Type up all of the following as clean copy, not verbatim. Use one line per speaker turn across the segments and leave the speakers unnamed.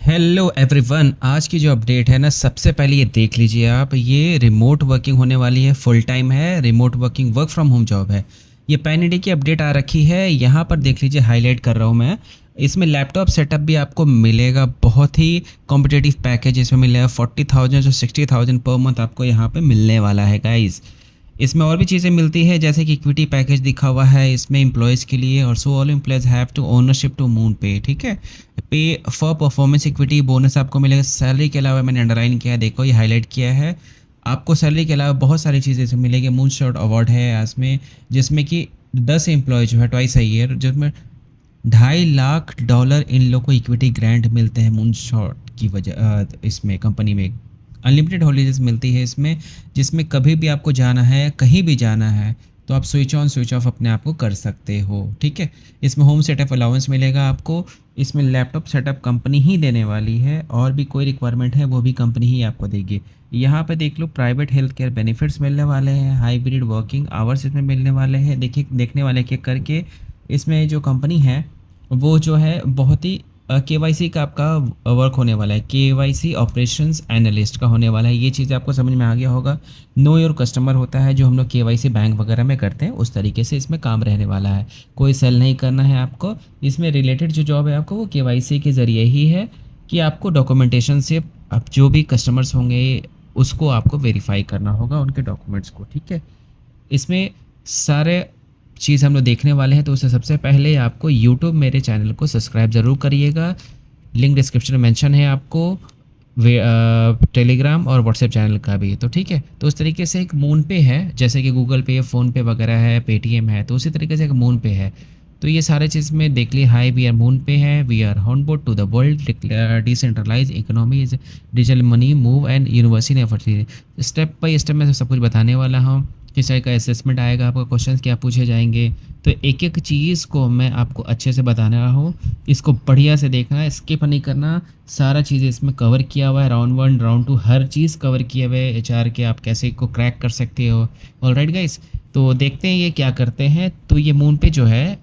Hello everyone, आज की जो अपडेट है ना, सबसे पहले ये देख लीजिए आप। ये रिमोट वर्किंग होने वाली है, फुल टाइम है, remote working work from home job है। ये पैन इंडिया की अपडेट आ रखी है, यहाँ पर देख लीजिए, हाईलाइट कर रहा हूँ मैं। इसमें लैपटॉप सेटअप भी आपको मिलेगा, बहुत ही कॉम्पिटेटिव पैकेज इसमें मिलेगा। 40,000 से 60,000 पर मंथ आपको यहाँ पे मिलने वाला है गाइज़। इसमें और भी चीज़ें मिलती है, जैसे कि इक्विटी पैकेज दिखा हुआ है इसमें एम्प्लॉयज़ के लिए, और so all employees have to ownership to MoonPay, ठीक है। पे फॉर परफॉर्मेंस इक्विटी बोनस आपको मिलेगा। सैलरी के अलावा मैंने अंडरलाइन किया है, देखो ये हाईलाइट किया है। आपको सैलरी के अलावा बहुत सारी चीज़ें इसमें मिलेगी। मून शॉट अवार्ड है इसमें, जिसमें कि 10 एम्प्लॉय जो है ट्वाइस अ ईयर, जिसमें $2.5 लाख इन लोग को इक्विटी ग्रांट मिलते हैं मून शॉट की वजह। इसमें कंपनी में अनलिमिटेड हॉलीडेज मिलती है इसमें, जिसमें कभी भी आपको जाना है, कहीं भी जाना है, तो आप स्विच ऑन स्विच ऑफ अपने आप को कर सकते हो, ठीक है। इसमें होम सेटअप अलाउंस मिलेगा आपको। इसमें लैपटॉप सेटअप कंपनी ही देने वाली है, और भी कोई रिक्वायरमेंट है वो भी कंपनी ही आपको देगी। यहाँ पे देख लो, प्राइवेट हेल्थ केयर बेनिफिट्स मिलने वाले हैं, हाइब्रिड वर्किंग आवर्स इसमें मिलने वाले हैं। देखिए, देखने वाले के करके इसमें जो कंपनी है वो जो है बहुत ही केवाईसी का आपका वर्क होने वाला है। केवाईसी ऑपरेशंस एनालिस्ट का होने वाला है। ये चीज़ें आपको समझ में आ गया होगा। नो योर कस्टमर होता है जो हम लोग केवाईसी बैंक वगैरह में करते हैं, उस तरीके से इसमें काम रहने वाला है। कोई सेल नहीं करना है आपको। इसमें रिलेटेड जो जॉब है आपको वो केवाईसी के ज़रिए ही है, कि आपको डॉक्यूमेंटेशन से अब जो भी कस्टमर्स होंगे उसको आपको वेरीफाई करना होगा, उनके डॉक्यूमेंट्स को, ठीक है। इसमें सारे चीज़ हम लोग देखने वाले हैं, तो उससे सबसे पहले आपको यूट्यूब मेरे चैनल को सब्सक्राइब ज़रूर करिएगा। लिंक डिस्क्रिप्शन में मेंशन है आपको। टेलीग्राम और व्हाट्सएप चैनल का भी, तो ठीक है। तो उस तरीके से एक मून पे है, जैसे कि गूगल पे, फ़ोन पे वगैरह है, पेटीएम है, तो उसी तरीके से एक मून पे है। तो ये सारे चीज़ में देख लिए। High we are MoonPay है, we are on board to the world decentralize economy is digital money move and university effort. Step by step मैं सब कुछ बताने वाला हूँ। किस तरह का असेसमेंट आएगा, आपका क्वेश्चन क्या पूछे जाएंगे, तो एक एक चीज़ को मैं आपको अच्छे से बताने रहा हूँ। इसको बढ़िया से देखना, स्किप नहीं करना। सारा चीज़ इसमें कवर किया हुआ है, राउंड 1 राउंड 2 हर चीज़ कवर किए हुए है। एचआर के आप कैसे को क्रैक कर सकते हो। ऑलराइट गाइस, तो देखते हैं ये क्या करते हैं। तो ये मून पे जो है,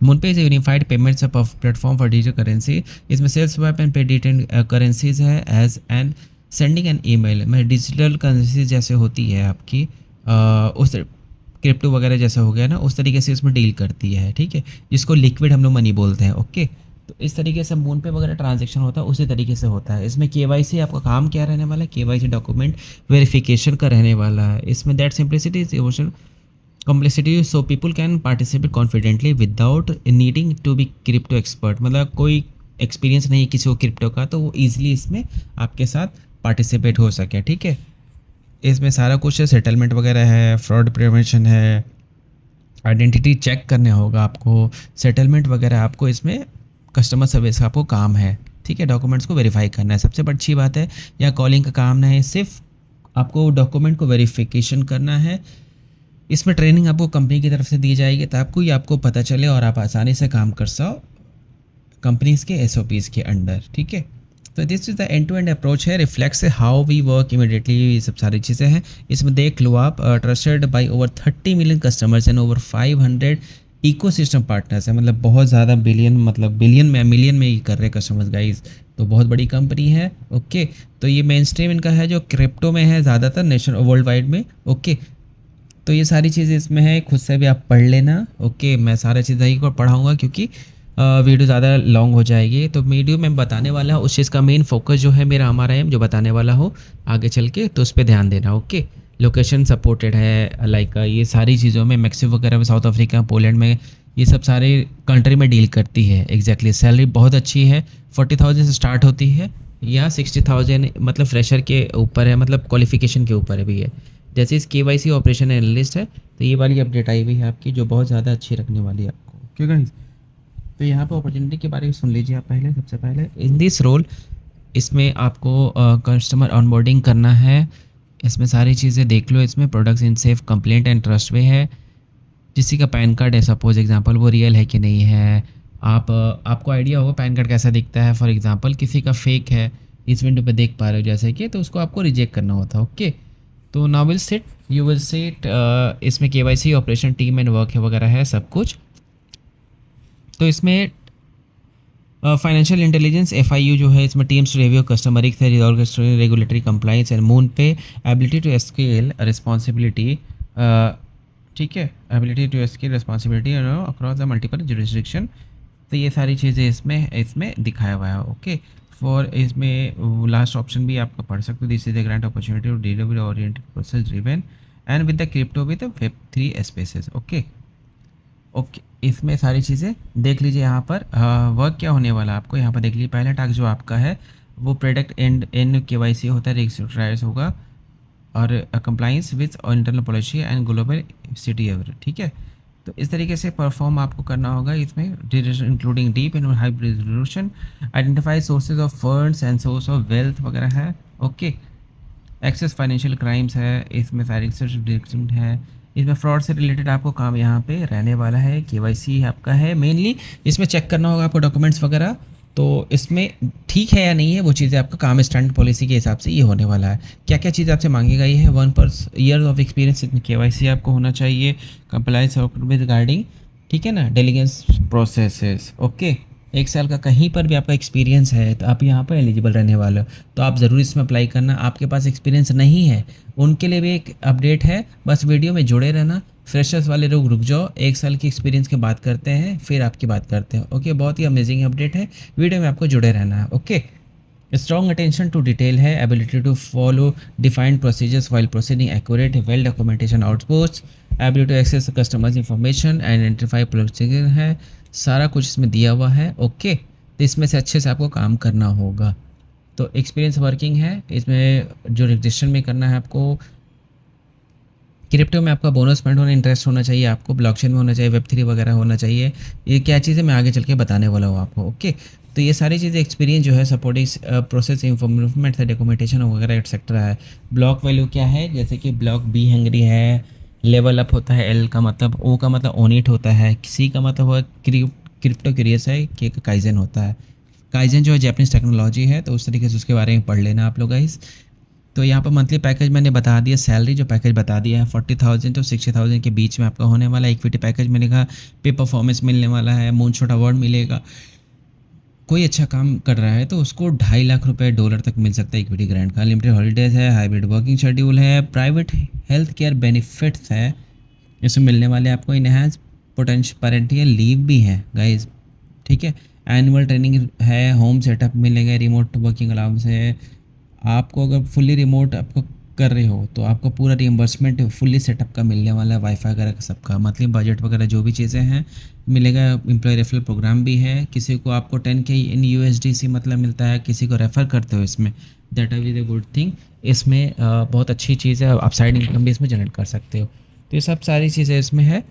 MoonPay is unified payments platform for digital currency. इसमें sales swap and pay digital currencies है, as and sending an email में डिजिटल करेंसी जैसे होती है आपकी, उस क्रिप्टो वगैरह जैसा हो गया ना, उस तरीके से इसमें डील करती है, ठीक है। जिसको लिक्विड हम लोग मनी बोलते हैं, ओके। तो इस तरीके से मून पे वगैरह ट्रांजेक्शन होता है, उसी तरीके से होता है। इसमें केवाईसी आपका काम क्या रहने वाला है, केवाईसी डॉक्यूमेंट वेरिफिकेशन का रहने वाला है। इसमें that simplicity is emotion complexity, so people can participate confidently without needing to be crypto expert। मतलब कोई एक्सपीरियंस नहीं है किसी को क्रिप्टो का, तो वो ईजिली इसमें आपके साथ पार्टिसिपेट हो सके, ठीक है। इसमें सारा कुछ है, सेटलमेंट वगैरह है, फ्रॉड प्रिवेंशन है, आइडेंटिटी चेक करने होगा आपको, सेटलमेंट वगैरह आपको इसमें कस्टमर सर्विस का आपको काम है, ठीक है। डॉक्यूमेंट्स को वेरीफाई करना है, सबसे अच्छी बात है। या कॉलिंग का काम नहीं है, सिर्फ आपको डॉक्यूमेंट को वेरिफिकेशन करना है। इसमें ट्रेनिंग आपको कंपनी की तरफ से दी जाएगी, ताकि ये आपको पता चले और आप आसानी से काम कर सको कंपनीज़ के एसओपीज़ के अंडर, ठीक है। तो this is the end to end approach है, reflects how we work immediately. ये सब सारी चीज़ें हैं इसमें, देख लो आप। Trusted by over 30 million customers and over 500 ecosystem partners है। मतलब बहुत ज़्यादा बिलियन, मतलब बिलियन में मिलियन में ही कर रहे कस्टमर्स गाइज, तो बहुत बड़ी कंपनी है, ओके। तो ये मेन स्ट्रीम इनका है जो क्रिप्टो में है ज़्यादातर, नेशन वर्ल्ड वाइड में, ओके। तो ये सारी चीज़ें इसमें है, खुद से भी आप पढ़ लेना, ओके। मैं सारी चीज़ें ही को पढ़ाऊँगा, क्योंकि वीडियो ज़्यादा लॉन्ग हो जाएगी। तो वीडियो में बताने वाला हूँ, उस चीज़ का मेन फोकस जो है मेरा, हमारा है जो बताने वाला हूँ आगे चल के, तो उस पर ध्यान देना, ओके। लोकेशन सपोर्टेड है, लाइक ये सारी चीज़ों में मैक्सिको वगैरह में, साउथ अफ्रीका, पोलैंड में, ये सब सारे कंट्री में डील करती है, एग्जैक्टली। सैलरी बहुत अच्छी है, 40,000 से स्टार्ट होती है, या 60,000 मतलब फ्रेशर के ऊपर है, मतलब क्वालिफिकेशन के ऊपर भी है। जैसे इस केवाईसी ऑपरेशन एनालिस्ट है, तो ये वाली अपडेट आई हुई है आपकी, जो बहुत ज़्यादा अच्छी रखने वाली है आपको, क्यों गाइस। तो यहाँ पे अपॉर्चुनिटी के बारे में सुन लीजिए आप पहले। सबसे पहले इन दिस रोल, इसमें आपको कस्टमर ऑनबोर्डिंग करना है। इसमें सारी चीज़ें देख लो। इसमें products in safe compliant and trust way है। किसी का पैन कार्ड है सपोज एग्जांपल, वो रियल है कि नहीं है। आपको आइडिया होगा पैन कार्ड कैसा दिखता है। फॉर एग्जांपल किसी का फेक है, इस विंडो पे देख पा रहे हो जैसे कि, तो उसको आपको रिजेक्ट करना होता है, ओके। तो now will set, you will set, इसमें KYC operation team and work है वगैरह है सब कुछ। तो इसमें फाइनेंशियल इंटेलिजेंस FIU जो है इसमें टीम्स रिव्यू कस्टमर रिस्क है, regulatory compliance and MoonPay ability to scale responsibility, ठीक है, ability to scale responsibility across the multiple jurisdiction. तो ये सारी चीज़ें इसमें इसमें दिखाया हुआ है। ओके, फॉर इसमें लास्ट ऑप्शन भी आपका पढ़ सकते हो, this is the great opportunity to delivery oriented process driven and with the crypto with Web3 spaces. Okay okay, इसमें सारी चीज़ें देख लीजिए। यहाँ पर वर्क क्या होने वाला है आपको यहाँ पर देख लीजिए। पहला टास्क जो आपका है वो प्रोडक्ट एंड एन KYC होता है, रजिस्ट्राइज होगा और compliance with internal policy and global city ever, ठीक है। तो इस तरीके से परफॉर्म आपको करना होगा इसमें, including deep and high resolution, identify sources of funds and source of wealth वगैरह है। ओके, एक्सेस फाइनेंशियल क्राइम्स है, इसमें सारी डिटेक्शन है, इसमें फ्रॉड से रिलेटेड आपको काम यहाँ पे रहने वाला है। KYC आपका है मेनली, इसमें चेक करना होगा आपको डॉक्यूमेंट्स वगैरह, तो इसमें ठीक है या नहीं है वो चीज़ें आपका काम स्टैंडर्ड पॉलिसी के हिसाब से ये होने वाला है। क्या क्या चीज़ आपसे मांगी गई है, 1 ईयर ऑफ एक्सपीरियंस इसमें KYC आपको होना चाहिए, कंप्लाइंस विद गार्डिंग, ठीक है ना, डेलीगेंस प्रोसेसेस। ओके, 1 साल का कहीं पर भी आपका एक्सपीरियंस है तो आप यहाँ पर एलिजिबल रहने वाले हो, तो आप ज़रूर इसमें अप्लाई करना। आपके पास एक्सपीरियंस नहीं है उनके लिए भी एक अपडेट है, बस वीडियो में जुड़े रहना। फ्रेशर्स वाले लोग रुक जाओ, 1 साल की एक्सपीरियंस की बात करते हैं फिर आपकी बात करते हैं। ओके, बहुत ही अमेजिंग अपडेट है, वीडियो में आपको जुड़े रहना है। Okay, strong attention to detail है, ability to follow defined procedures while proceeding accurate, well documentation outputs, ability to access customers information, identify procedure है, सारा कुछ इसमें दिया हुआ है। ओके, तो इसमें से अच्छे से आपको काम करना होगा। तो एक्सपीरियंस वर्किंग है, इसमें जो रजिस्ट्रेशन में करना है आपको, क्रिप्टो में आपका बोनस पॉइंट होना, इंटरेस्ट होना चाहिए आपको, ब्लॉकचेन में होना चाहिए, Web3 वगैरह होना चाहिए। ये क्या चीज़ है मैं आगे चल के बताने वाला हूँ आपको। ओके, तो ये सारी चीज़ें एक्सपीरियंस जो है सपोर्टिंग प्रोसेस इम्प्रूवमेंट है, डॉक्यूमेंटेशन वगैरह एक्सेट्रा है। ब्लॉक वैल्यू क्या है, जैसे कि ब्लॉक बी हैंगरी है, लेवल अप होता है, L का मतलब, O का मतलब ओनिट होता है, C का मतलब हुआ क्रिप्टो क्यूरियस है, K का काइजन होता है। काइजन जो है जैपनीज टेक्नोलॉजी है, तो उस तरीके से उसके बारे में पढ़ लेना आप लोग गाइस। तो यहाँ पर मंथली पैकेज मैंने बता दिया, सैलरी जो पैकेज बता दिया है 40,000 to 60,000 के बीच में आपका होने वाला है। इक्विटी पैकेज मिलेगा, पे परफॉर्मेंस मिलने वाला है, मूनशॉट अवार्ड मिलेगा। कोई अच्छा काम कर रहा है तो उसको $2.5 लाख तक मिल सकता है इक्विटी ग्रांट का। लिमिटेड हॉलीडेज है, हाइब्रिड वर्किंग शेड्यूल है, प्राइवेट हेल्थ केयर बेनिफिट्स है, इसमें मिलने वाले आपको इनहेंस पोटेंशियल पेरेंटियल लीव भी है गाइज, ठीक है। एनुअल ट्रेनिंग है, होम सेटअप मिलेगा, रिमोट वर्किंग अलाउंस है। आपको अगर फुल्ली रिमोट आपको कर रहे हो तो आपको पूरा रिइंबर्समेंट फुल्ली सेटअप का मिलने वाला है, वाईफाई वगैरह का सबका, मंथली बजट वगैरह जो भी चीज़ें हैं मिलेगा। एम्प्लॉय रेफरल प्रोग्राम भी है, किसी को आपको 10K इन USDC मतलब मिलता है, किसी को रेफ़र करते हो इसमें, that is a good thing. इसमें बहुत अच्छी चीज़ है, आप साइड इनकम भी इसमें जनरेट कर सकते हो। तो ये सब सारी चीज़ें इसमें है,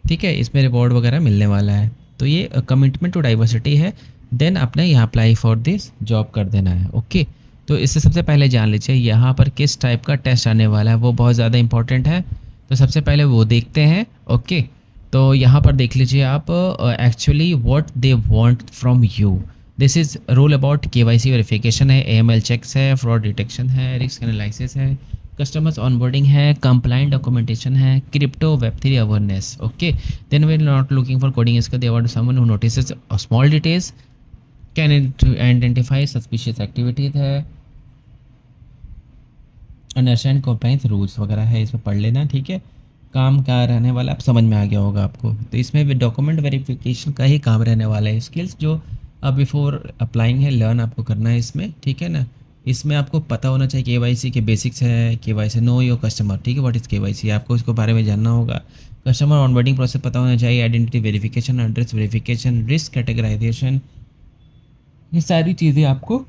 ठीक है। इसमें रिवॉर्ड वगैरह मिलने वाला है। तो ये कमिटमेंट टू डाइवर्सिटी है। देन अपने यहाँ अप्लाई फॉर दिस जॉब कर देना है। ओके, तो इससे सबसे पहले जान लीजिए यहाँ पर किस टाइप का टेस्ट आने वाला है, वो बहुत ज़्यादा इंपॉर्टेंट है। तो सबसे पहले वो देखते हैं। ओके, तो यहाँ पर देख लीजिए आप actually what they want from you. This is rule about KYC verification है, AML चेक्स है, फ्रॉड डिटेक्शन है, रिस्क एनालिसिस है, कस्टमर्स ऑनबोर्डिंग है, कंप्लाइंट डॉक्यूमेंटेशन है, crypto Web3 awareness. Okay, then we are not looking for coding skill, they want someone who notices small details, can identify suspicious activities है, understand compliance rules वगैरह है, इसमें पढ़ लेना, ठीक है। काम क्या रहने वाला है, अब समझ में आ गया होगा आपको। तो इसमें भी डॉक्यूमेंट वेरिफिकेशन का ही काम रहने वाला है। स्किल्स जो अब बिफोर अप्लाइंग है, लर्न आपको करना है इसमें, ठीक है ना। इसमें आपको पता होना चाहिए KYC के बेसिक्स है, KYC नो योर कस्टमर, ठीक है, व्हाट इज़ KYC, आपको इसको बारे में जानना होगा। कस्टमर ऑनबोर्डिंग प्रोसेस पता होना चाहिए, identity verification, address verification, risk categorization, ये सारी चीज़ें आपको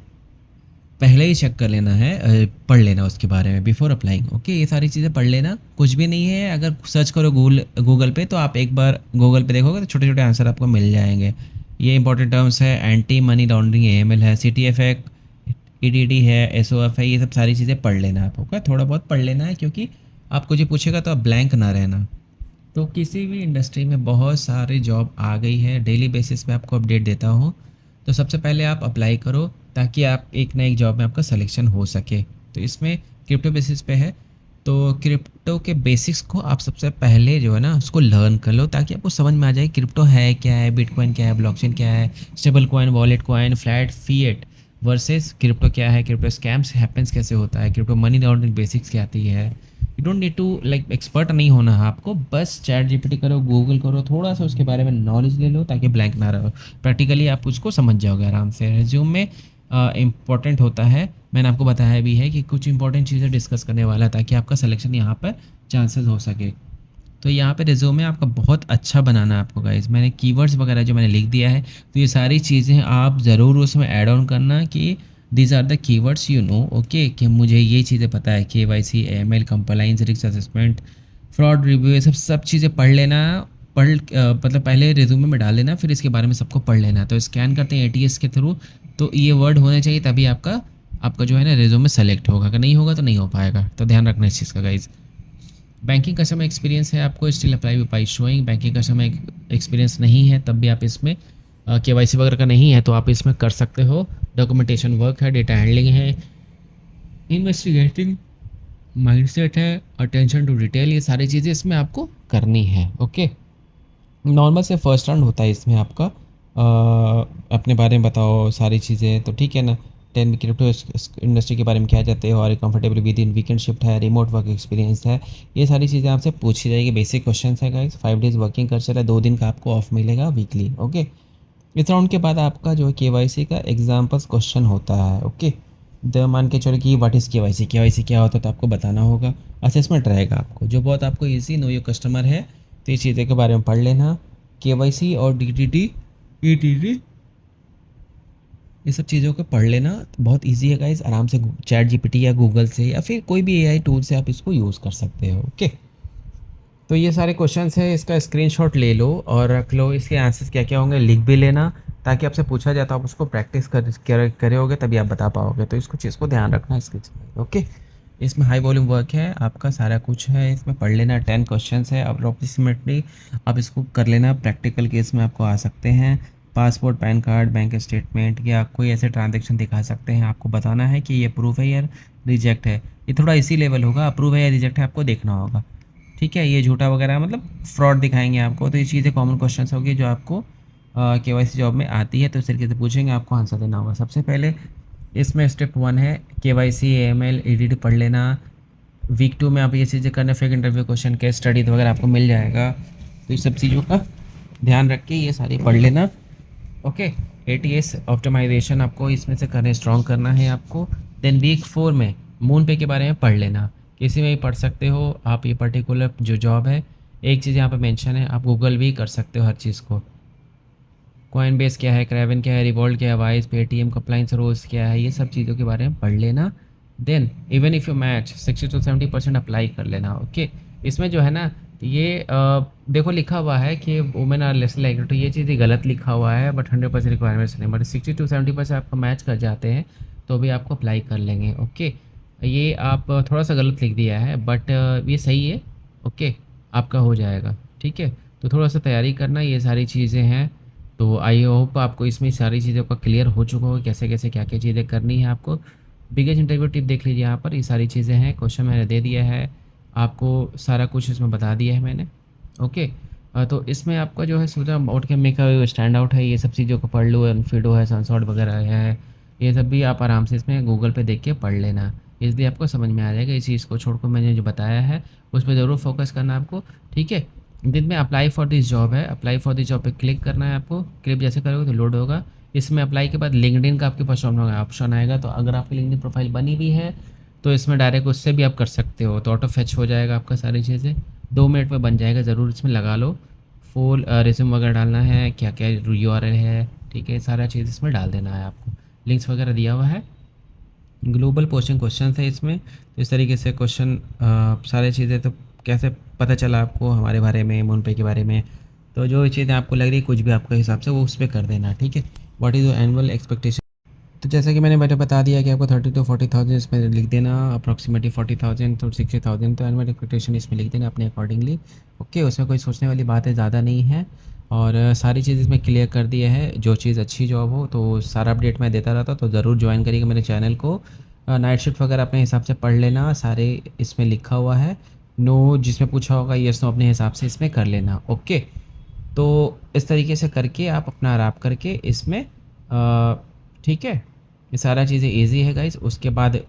पहले ही चेक कर लेना है, पढ़ लेना उसके बारे में बिफोर अप्लाइंग। ओके, ये सारी चीज़ें पढ़ लेना, कुछ भी नहीं है। अगर सर्च करो गूगल पे तो आप एक बार गूगल पे देखोगे तो छोटे छोटे आंसर आपको मिल जाएंगे। ये इंपॉर्टेंट टर्म्स है, एंटी मनी लॉन्ड्रिंग AML है, CTF है, EDD है, SOF है, ये सब सारी चीज़ें पढ़ लेना है आपको, थोड़ा बहुत पढ़ लेना है, क्योंकि आपको जो पूछेगा तो आप ब्लैंक ना रहना। तो किसी भी इंडस्ट्री में बहुत सारी जॉब आ गई है, डेली बेसिस पे आपको अपडेट देता हूँ। तो सबसे पहले आप अप्लाई करो ताकि आप एक ना एक जॉब में आपका सिलेक्शन हो सके। तो इसमें क्रिप्टो बेसिस पे है, तो क्रिप्टो के बेसिक्स को आप सबसे पहले जो है ना उसको लर्न कर लो, ताकि आपको समझ में आ जाए क्रिप्टो है क्या है, बिटकॉइन क्या है, ब्लॉकचेन क्या है, stable coin, wallet coin, flat fiat versus crypto क्या है, क्रिप्टो स्कैम्स हैपेंस कैसे होता है, क्रिप्टो मनी लॉन्ड्रिंग बेसिक्स क्या आती है। You don't need to like expert नहीं होना है आपको, बस चैट जीपीटी करो, गूगल करो, थोड़ा सा उसके बारे में नॉलेज ले लो ताकि ब्लैंक ना रहो। प्रैक्टिकली आप उसको समझ जाओगे आराम से। रिज्यूम में इम्पॉर्टेंट होता है, मैंने आपको बताया भी है कि कुछ इंपॉर्टेंट चीज़ें डिस्कस करने वाला है ताकि आपका सिलेक्शन यहाँ पर चांसेस हो सके। तो यहाँ पे रिज्यूमे आपका बहुत अच्छा बनाना है आपको गाइस। मैंने कीवर्ड्स वगैरह जो मैंने लिख दिया है, तो ये सारी चीज़ें आप ज़रूर उसमें ऐड ऑन करना कि these are the keywords you know, okay, कि मुझे ये चीज़ें पता है, KYC, AML, compliance, risk assessment, fraud review, ये सब चीज़ें पढ़ लेना। मतलब पहले रिज्यूमे में डाल लेना, फिर इसके बारे में सबको पढ़ लेना। तो स्कैन करते हैं ATS के थ्रू, तो ये वर्ड होने चाहिए, तभी आपका आपका जो है ना रिज्यूमे सेलेक्ट होगा। अगर नहीं होगा तो नहीं हो पाएगा, तो ध्यान रखना इस चीज़ का गाइज। बैंकिंग कस्टमर एक्सपीरियंस है आपको, still apply by showing. Banking customer experience नहीं है तब भी आप इसमें KYC वगैरह का नहीं है तो आप इसमें कर सकते हो। डॉक्यूमेंटेशन वर्क है, डेटा हैंडलिंग है, इन्वेस्टिगेटिंग माइंडसेट है, अटेंशन टू डिटेल, ये सारी चीज़ें इसमें आपको करनी है। ओके, नॉर्मल से फर्स्ट राउंड होता है इसमें आपका। अपने बारे में बताओ सारी चीज़ें, तो ठीक है ना। 10 क्रिप्टो इंडस्ट्री के बारे में क्या जाते हो और comfortable with in weekend shift है, रिमोट वर्क एक्सपीरियंस है, ये सारी चीज़ें आपसे पूछी जाएगी। बेसिक क्वेश्चन है गाइस। 5 डेज वर्किंग कल्चर है, 2 दिन का आपको ऑफ मिलेगा वीकली। ओके, इस राउंड के बाद आपका जो है KYC का एग्जाम्पल्स क्वेश्चन होता है। ओके, मान के चलो कि व्हाट इज़ KYC क्या होता है तो आपको बताना होगा। असेसमेंट रहेगा आपको जो बहुत आपको ईजी, नो योर कस्टमर है, तो इस चीज़ें के बारे में पढ़ लेना। KYC और DTT ETT ये सब चीज़ों को पढ़ लेना, बहुत इजी है गाइस। आराम से चैट जीपीटी या गूगल से या फिर कोई भी AI टूल से आप इसको यूज़ कर सकते हो। ओके, तो ये सारे क्वेश्चंस हैं, इसका स्क्रीनशॉट ले लो और रख लो। इसके आंसर्स क्या क्या होंगे लिख भी लेना, ताकि आपसे पूछा जाता है आप उसको प्रैक्टिस करोगे तभी आप बता पाओगे। तो इसको चीज़ को ध्यान रखना है इसकी। ओके, इसमें हाई वॉल्यूम वर्क है आपका, सारा कुछ है इसमें, पढ़ लेना। 10 क्वेश्चंस है, अप्रोक्सीमेटली आप इसको कर लेना। प्रैक्टिकल केस में आपको आ सकते हैं passport, pan card, bank statement या कोई ऐसे ट्रांजेक्शन दिखा सकते हैं। आपको बताना है कि ये अप्रूव है या रिजेक्ट है। ये थोड़ा इसी लेवल होगा, अप्रूव है या रिजेक्ट है आपको देखना होगा। ठीक है, ये झूठा वगैरह मतलब फ्रॉड दिखाएंगे आपको। तो ये चीज़ें कॉमन क्वेश्चन होगी जो आपको KYC जॉब में आती है, तो इस तरीके से पूछेंगे, आपको आंसर देना होगा। सबसे पहले इसमें स्टेप 1 है KYC, AML, EDD पढ़ लेना। वीक 2 में आप ये चीज़ें करना, fake interview question, case study वगैरह आपको मिल जाएगा। तो इस सब चीज़ों का ध्यान रख के ये सारी पढ़ लेना। ओके, ATS ऑप्टिमाइजेशन आपको इसमें से करने स्ट्रॉन्ग करना है आपको। देन वीक 4 में मून पे के बारे में पढ़ लेना, किसी में भी पढ़ सकते हो आप। ये पर्टिकुलर जो जॉब है, एक चीज़ यहाँ पे मेंशन है, आप गूगल भी कर सकते हो हर चीज़ को। कॉइनबेस क्या है, क्रेवन क्या है, रिवॉल्ट क्या है, वाइज, पेटीएम, कंप्लाइंस रोल्स क्या है, ये सब चीज़ों के बारे में पढ़ लेना। Then even if you match 60 to 70% apply कर लेना। ओके, इसमें जो है ना ये देखो लिखा हुआ है कि women are less like to, ये चीज़ गलत लिखा हुआ है, बट 100% रिक्वायरमेंट्स नहीं, बट 60 to 70% आपको मैच कर जाते हैं तो भी आपको अप्लाई कर लेंगे। ओके, ये आप थोड़ा सा गलत लिख दिया है, बट ये सही है। ओके, आपका हो जाएगा। ठीक है, तो थोड़ा सा तैयारी करना, ये सारी चीज़ें हैं। तो आई होप आपको इसमें सारी चीज़ों का क्लियर हो चुका हो, कैसे कैसे क्या क्या चीज़ें करनी है आपको। बिगेस्ट इंटरव्यू टिप देख लीजिए, यहाँ पर ये सारी चीज़ें हैं, क्वेश्चन मैंने दे दिया है आपको, सारा कुछ इसमें बता दिया है मैंने। ओके, तो इसमें आपका जो है सोचा आउट के मेक स्टैंड आउट है, ये सब चीज़ों को पढ़ लो। अनफिडो है, सनसॉट वगैरह है, ये सब भी आप आराम से इसमें गूगल पे देख के पढ़ लेना, इसलिए आपको समझ में आ जाएगा। इस चीज़ को छोड़कर मैंने जो बताया है उस पर ज़रूर फोकस करना आपको। ठीक है, दिन में अप्लाई फॉर दिस जॉब है, अप्लाई फॉर दिस जॉब पे क्लिक करना है आपको। क्लिक जैसे करोगे तो लोड होगा। इसमें अप्लाई के बाद लिंक्डइन का आपके पास ऑप्शन आएगा, तो अगर आपकी लिंक्डइन प्रोफाइल बनी हुई है तो इसमें डायरेक्ट उससे भी आप कर सकते हो, तो ऑटो फेच हो जाएगा आपका, सारी चीज़ें 2 मिनट में बन जाएगा। ज़रूर इसमें लगा लो, फुल रिज्यूम वगैरह डालना है, क्या क्या URL है, ठीक है, सारा चीज़ इसमें डाल देना है आपको। लिंक्स वगैरह दिया हुआ है। ग्लोबल पोस्टिंग क्वेश्चन है इसमें, तो इस तरीके से क्वेश्चन सारी चीज़ें। तो कैसे पता चला आपको हमारे बारे में, मोनपे के बारे में, तो जो चीज़ें आपको लग रही कुछ भी आपके हिसाब से वो उस पर कर देना। ठीक है, what is your annual expectation. तो जैसा कि मैंने बता दिया कि आपको 30 to 40,000 इसमें लिख देना, अप्रॉक्सीमेटली 40,000 to 60,000, तो एनुअल एक्सपेक्टेशन इसमें लिख देना अपने अकॉर्डिंगली। ओके, उसमें कोई सोचने वाली बात है ज़्यादा नहीं है, और सारी चीज़ इसमें क्लियर कर दिया है। जो चीज़ अच्छी जॉब हो तो सारा अपडेट मैं देता रहता, तो ज़रूर ज्वाइन करिएगा मेरे चैनल को। नाइट शिफ्ट वगैरह अपने हिसाब से पढ़ लेना, सारे इसमें लिखा हुआ है। नो जिसमें पूछा होगा यस नो अपने हिसाब से इसमें कर लेना। ओके, तो इस तरीके से करके आप अपना आराम करके इसमें ठीक है, ये सारा चीज़ें ईजी है गाइस। उसके बाद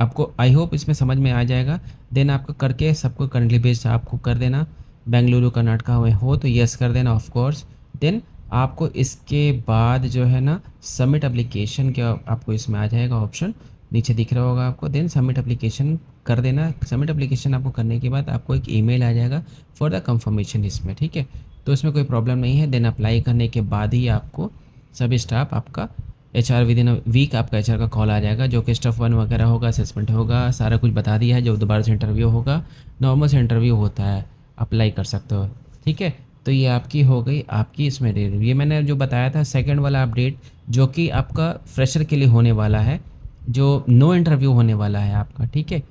आपको आई होप इसमें समझ में आ जाएगा। देन आपको करके सबको करंटली बेस्ड आपको कर देना, बेंगलुरु कर्नाटका में हो तो यस कर देना ऑफ कोर्स। देन आपको इसके बाद जो है ना सबमिट एप्लीकेशन का आपको इसमें आ जाएगा ऑप्शन, नीचे दिख रहा होगा आपको। देन सबमिट एप्लीकेशन कर देना। सबमिट एप्लीकेशन आपको करने के बाद आपको एक ईमेल आ जाएगा फॉर द कंफर्मेशन इसमें, ठीक है। तो इसमें कोई प्रॉब्लम नहीं है। देन अप्लाई करने के बाद ही आपको सभी स्टाफ आपका HR within a week आपका एचआर का कॉल आ जाएगा, जो कि स्टेप 1 वगैरह होगा, असेसमेंट होगा, सारा कुछ बता दिया है। जो दोबारा से इंटरव्यू होगा, नॉर्मल से इंटरव्यू होता है, अप्लाई कर सकते हो, ठीक है। तो ये आपकी हो गई आपकी इसमें रिव्यू। ये मैंने जो बताया था सेकंड वाला अपडेट, जो कि आपका फ्रेशर के लिए होने वाला है, जो नो इंटरव्यू होने वाला है आपका, ठीक है।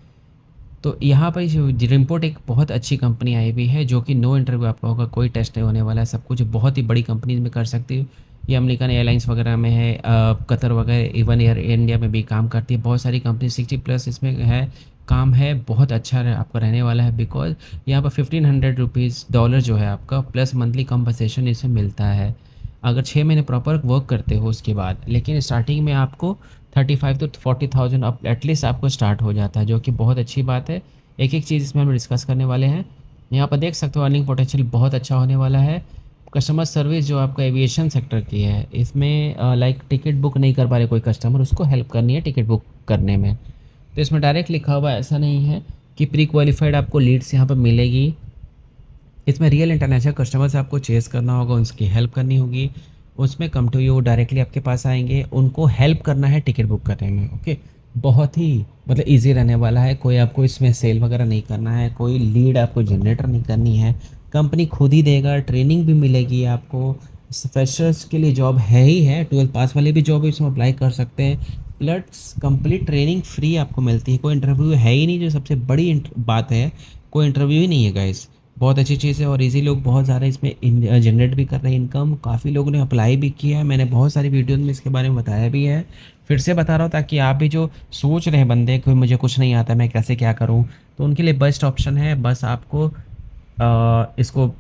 तो यहाँ पर रिपोर्ट एक बहुत अच्छी कंपनी आई हुई है, जो कि नो इंटरव्यू आपका होगा, कोई टेस्ट नहीं होने वाला है, सब कुछ बहुत ही बड़ी कंपनी में कर सकती हो। ये अमेरिकन एयरलाइंस वगैरह में है, कतर वगैरह, इवन एयर इंडिया में भी काम करती है, बहुत सारी कंपनी 60+ इसमें है, काम है, बहुत अच्छा आपका रहने वाला है। बिकॉज यहाँ पर $1500 जो है आपका प्लस मंथली कंपनसेशन इसमें मिलता है, अगर 6 महीने प्रॉपर वर्क करते हो उसके बाद। लेकिन स्टार्टिंग में आपको 35 to 40,000 अप एटलीस्ट आपको स्टार्ट हो जाता है, जो कि बहुत अच्छी बात है। एक एक चीज़ इसमें हम डिस्कस करने वाले हैं। यहाँ पर देख सकते हो अर्निंग पोटेंशियल बहुत अच्छा होने वाला है। कस्टमर सर्विस जो आपका एविएशन सेक्टर की है, इसमें लाइक टिकट बुक नहीं कर पा रहे कोई कस्टमर, उसको हेल्प करनी है टिकट बुक करने में। तो इसमें डायरेक्ट लिखा हुआ ऐसा नहीं है कि प्री क्वालिफाइड आपको लीड्स यहाँ पर मिलेगी। इसमें रियल इंटरनेशनल कस्टमर से आपको चेस करना होगा, उनकी हेल्प करनी होगी। उसमें कम टू यू डायरेक्टली आपके पास आएंगे, उनको हेल्प करना है टिकट बुक करने में। ओके, बहुत ही मतलब इजी रहने वाला है। कोई आपको इसमें सेल वगैरह नहीं करना है, कोई लीड आपको जनरेटर नहीं करनी है, कंपनी खुद ही देगा, ट्रेनिंग भी मिलेगी आपको। फ्रेशर्स के लिए जॉब है ही है, 12th पास वाले भी जॉब इसमें अप्लाई कर सकते हैं। प्लस कंप्लीट ट्रेनिंग फ्री आपको मिलती है, कोई इंटरव्यू है ही नहीं, जो सबसे बड़ी बात है, कोई इंटरव्यू ही नहीं है गाइस। बहुत अच्छी चीज़ है और इजी लोग बहुत ज़्यादा इसमें जनरेट भी कर रहे हैं इनकम। काफ़ी लोगों ने अप्लाई भी किया है, मैंने बहुत सारी वीडियोज़ में इसके बारे में बताया भी है। फिर से बता रहा हूँ ताकि आप भी जो सोच रहे हैं बंदे कि मुझे कुछ नहीं आता मैं कैसे क्या करूँ, तो उनके लिए बेस्ट ऑप्शन है। बस आपको इसको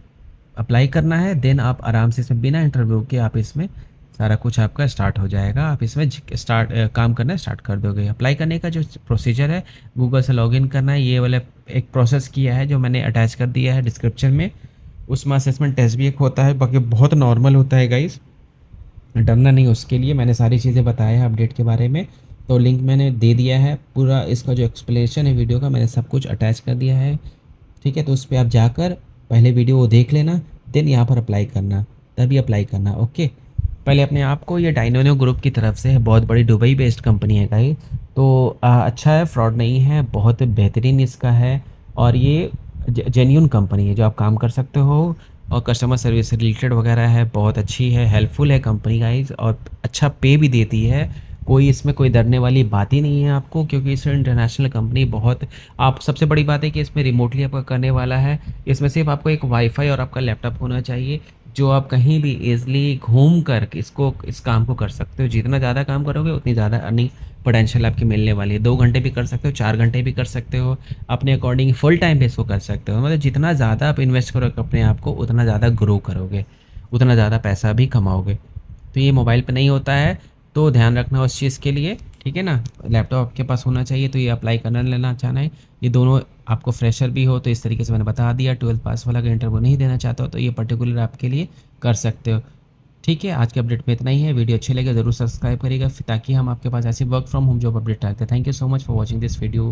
अप्लाई करना है, देन आप आराम से इसमें बिना इंटरव्यू के आप इसमें सारा कुछ आपका स्टार्ट हो जाएगा। आप इसमें काम करना स्टार्ट कर दोगे। अप्लाई करने का जो प्रोसीजर है, गूगल से लॉगिन करना है, ये वाला एक प्रोसेस किया है जो मैंने अटैच कर दिया है डिस्क्रिप्शन में। उसमें असेसमेंट टेस्ट भी एक होता है, बाकी बहुत नॉर्मल होता है गाइस, डरना नहीं उसके लिए। मैंने सारी चीज़ें बताया है अपडेट के बारे में, तो लिंक मैंने दे दिया है पूरा, इसका जो एक्सप्लेनेशन है वीडियो का मैंने सब कुछ अटैच कर दिया है, ठीक है। तो उस पर आप जाकर पहले वीडियो वो देख लेना, देन यहाँ पर अप्लाई करना, तभी अप्लाई करना। ओके, पहले अपने आप को, ये डायनोनियो ग्रुप की तरफ से है, बहुत बड़ी दुबई बेस्ड कंपनी है गाइस। तो अच्छा है, फ्रॉड नहीं है, बहुत बेहतरीन इसका है। और ये जेन्यून कंपनी है जो आप काम कर सकते हो, और कस्टमर सर्विस से रिलेटेड वगैरह है, बहुत अच्छी है, हेल्पफुल है कंपनी गाइस, और अच्छा पे भी देती है। कोई इसमें कोई डरने वाली बात ही नहीं है आपको, क्योंकि इस इंटरनेशनल कंपनी बहुत, आप सबसे बड़ी बात है कि इसमें रिमोटली आपका करने वाला है। इसमें सिर्फ आपको एक वाईफाई और आपका लैपटॉप होना चाहिए, जो आप कहीं भी ईज़िली घूम कर इस काम को कर सकते हो। जितना ज़्यादा काम करोगे उतनी ज़्यादा अर्निंग पोटेंशियल आपकी मिलने वाली है। 2 घंटे भी कर सकते हो, 4 घंटे भी कर सकते हो, अपने अकॉर्डिंग फुल टाइम पे इसको कर सकते हो। मतलब जितना ज़्यादा आप इन्वेस्ट करोगे अपने आप को, उतना ज़्यादा ग्रो करोगे, उतना ज़्यादा पैसा भी कमाओगे। तो ये मोबाइल पे नहीं होता है, तो ध्यान रखना उस चीज़ के लिए, ठीक है ना। लैपटॉप आपके पास होना चाहिए। तो ये अप्लाई करना लेना चाहना है, ये दोनों आपको फ्रेशर भी हो तो इस तरीके से मैंने बता दिया। 12th पास वाला का इंटरव्यू नहीं देना चाहता हो तो ये पर्टिकुलर आपके लिए कर सकते हो, ठीक है। आज के अपडेट में इतना ही है। वीडियो अच्छी लगे ज़रूर सब्सक्राइब करिएगा, ताकि हम आपके पास ऐसी work from home job update आते हैं। Thank you so much for watching this video.